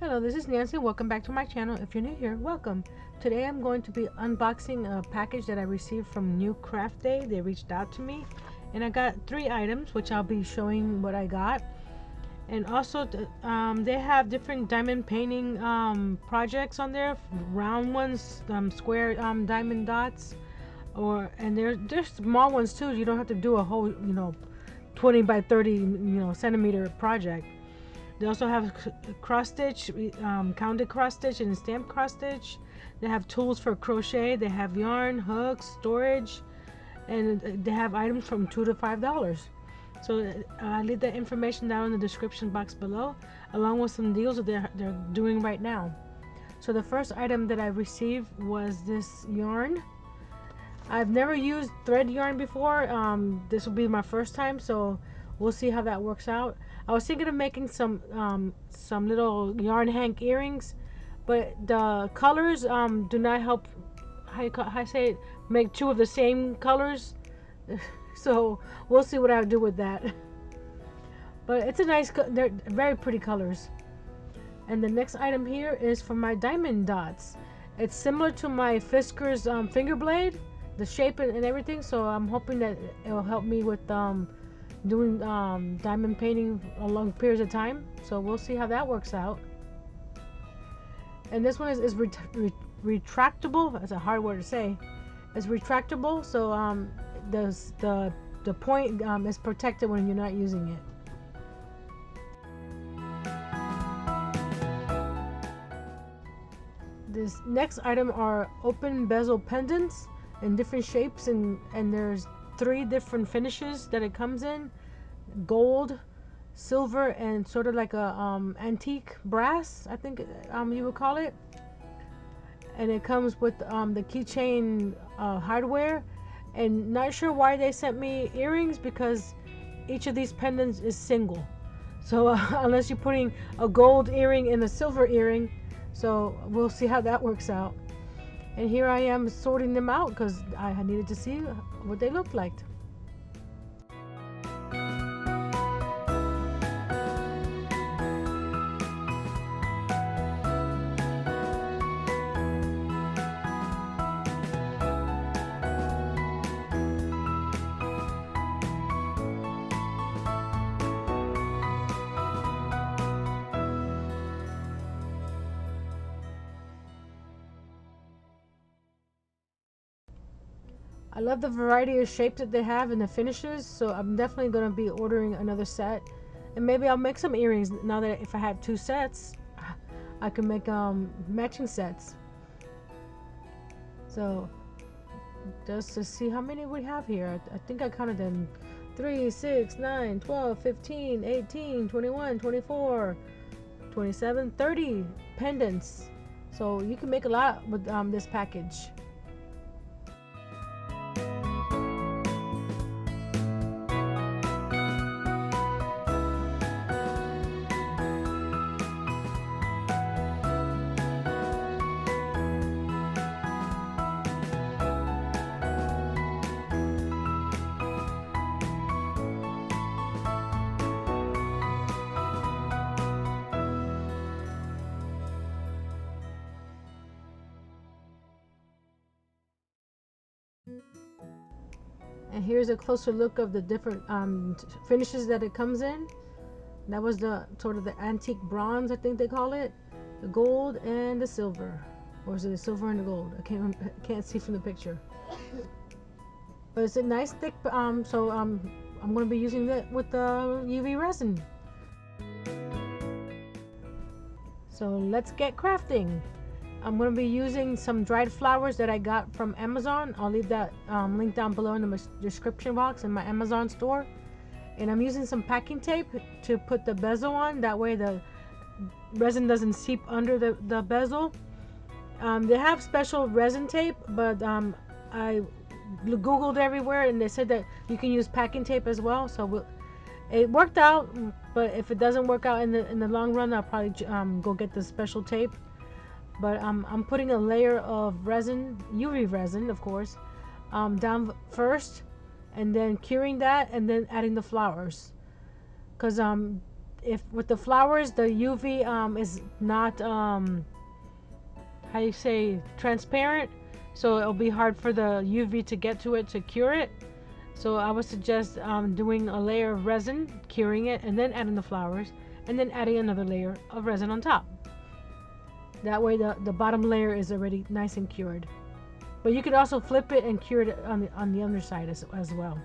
Hello, this is Nancy. Welcome back to my channel. If you're new here, welcome. Today I'm going to be unboxing a package that I received from New Craft Day. They reached out to me and I got 3 items, which I'll be showing what I got. And also they have different diamond painting projects on there, round ones, square diamond dots, and there's small ones too. You don't have to do a whole 20 by 30 centimeter project. They also have cross stitch, counted cross stitch and stamped cross stitch. They have tools for crochet. They have yarn, hooks, storage, and they have items from $2 to $5. So I'll leave that information down in the description box below, along with some deals that they're doing right now. So the first item that I received was this yarn. I've never used thread yarn before. This will be my first time, so we'll see how that works out. I was thinking of making some little yarn hank earrings, but the colors do not help. How I say it? Make 2 of the same colors. So we'll see what I'll do with that. But it's a nice. They're very pretty colors. And the next item here is for my diamond dots. It's similar to my Fisker's finger blade, the shape and everything. So I'm hoping that it will help me with doing diamond painting a long periods of time. So we'll see how that works out. And this one is retractable. That's a hard word to say. It's retractable, so the point is protected when you're not using it. This next item are open bezel pendants in different shapes, and there's 3 different finishes that it comes in: gold, silver, and sort of like a antique brass, I think you would call it. And it comes with the keychain hardware. And not sure why they sent me earrings, because each of these pendants is single. So unless you're putting a gold earring and a silver earring, so we'll see how that works out. And here I am sorting them out because I needed to see what they looked like. I love the variety of shapes that they have and the finishes, so I'm definitely going to be ordering another set. And maybe I'll make some earrings now that if I have 2 sets, I can make matching sets. So just to see how many we have here, I think I counted them: 3, 6, 9, 12, 15, 18, 21, 24, 27, 30 pendants. So you can make a lot with this package. And here's a closer look of the different finishes that it comes in. That was the sort of the antique bronze, I think they call it, the gold and the silver, or is it the silver and the gold? I can't see from the picture. But it's a nice thick. I'm going to be using that with the UV resin. So let's get crafting. I'm going to be using some dried flowers that I got from Amazon. I'll leave that link down below in the description box in my Amazon store. And I'm using some packing tape to put the bezel on. That way the resin doesn't seep under the bezel. They have special resin tape, but I Googled everywhere and they said that you can use packing tape as well. So it worked out, but if it doesn't work out in the long run, I'll probably go get the special tape. But I'm putting a layer of resin, UV resin of course, down first, and then curing that, and then adding the flowers. Because if with the flowers the UV is not how you say, transparent, so it'll be hard for the UV to get to it to cure it. So I would suggest doing a layer of resin, curing it, and then adding the flowers, and then adding another layer of resin on top. That way the bottom layer is already nice and cured. But you could also flip it and cure it on the underside as well.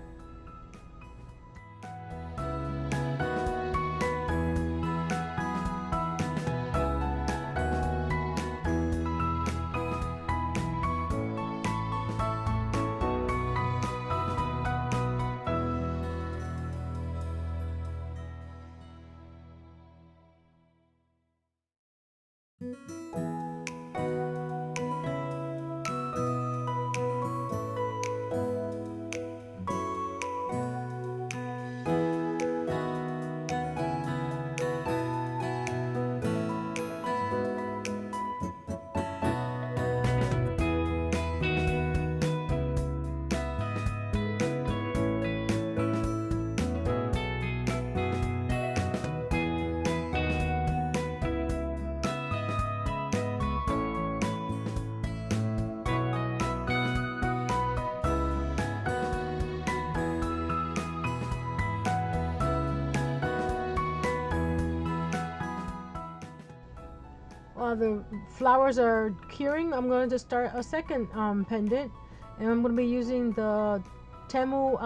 While the flowers are curing, I'm going to start a second pendant, and I'm going to be using the Temu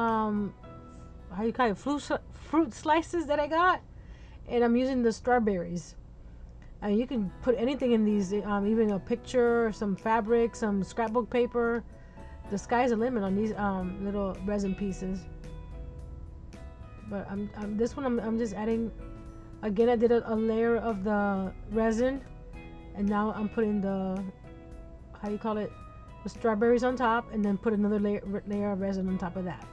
how you call it, fruit slices that I got, and I'm using the strawberries. And you can put anything in these, even a picture, some fabric, some scrapbook paper. The sky's the limit on these little resin pieces. But this one I'm just adding. Again, I did a layer of the resin. And now I'm putting the, how you call it, the strawberries on top, and then put another layer of resin on top of that.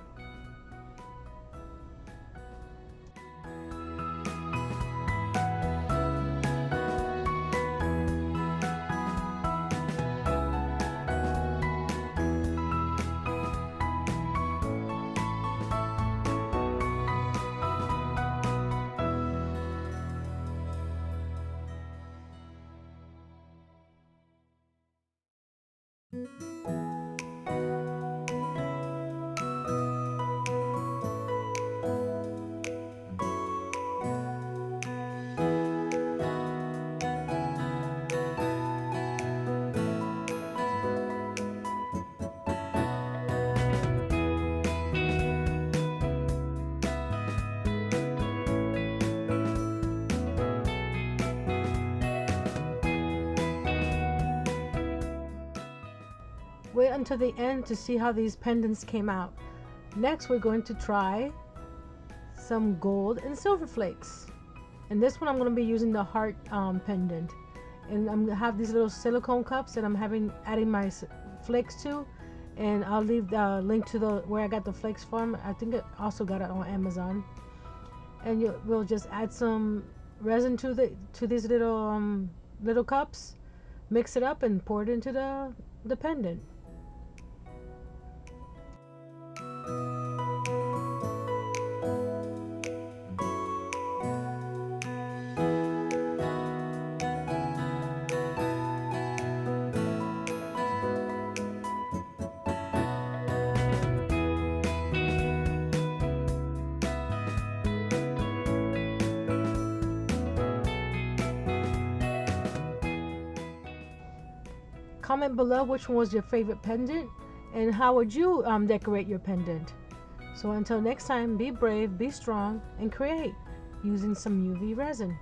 Wait until the end to see how these pendants came out. Next, we're going to try some gold and silver flakes. And this one I'm going to be using the heart pendant. And I'm going to have these little silicone cups that I'm adding my flakes to. And I'll leave the link to where I got the flakes from. I think I also got it on Amazon. And we'll just add some resin to these little cups, mix it up, and pour it into the pendant. Comment below which one was your favorite pendant and how would you decorate your pendant. So until next time, be brave, be strong, and create using some UV resin.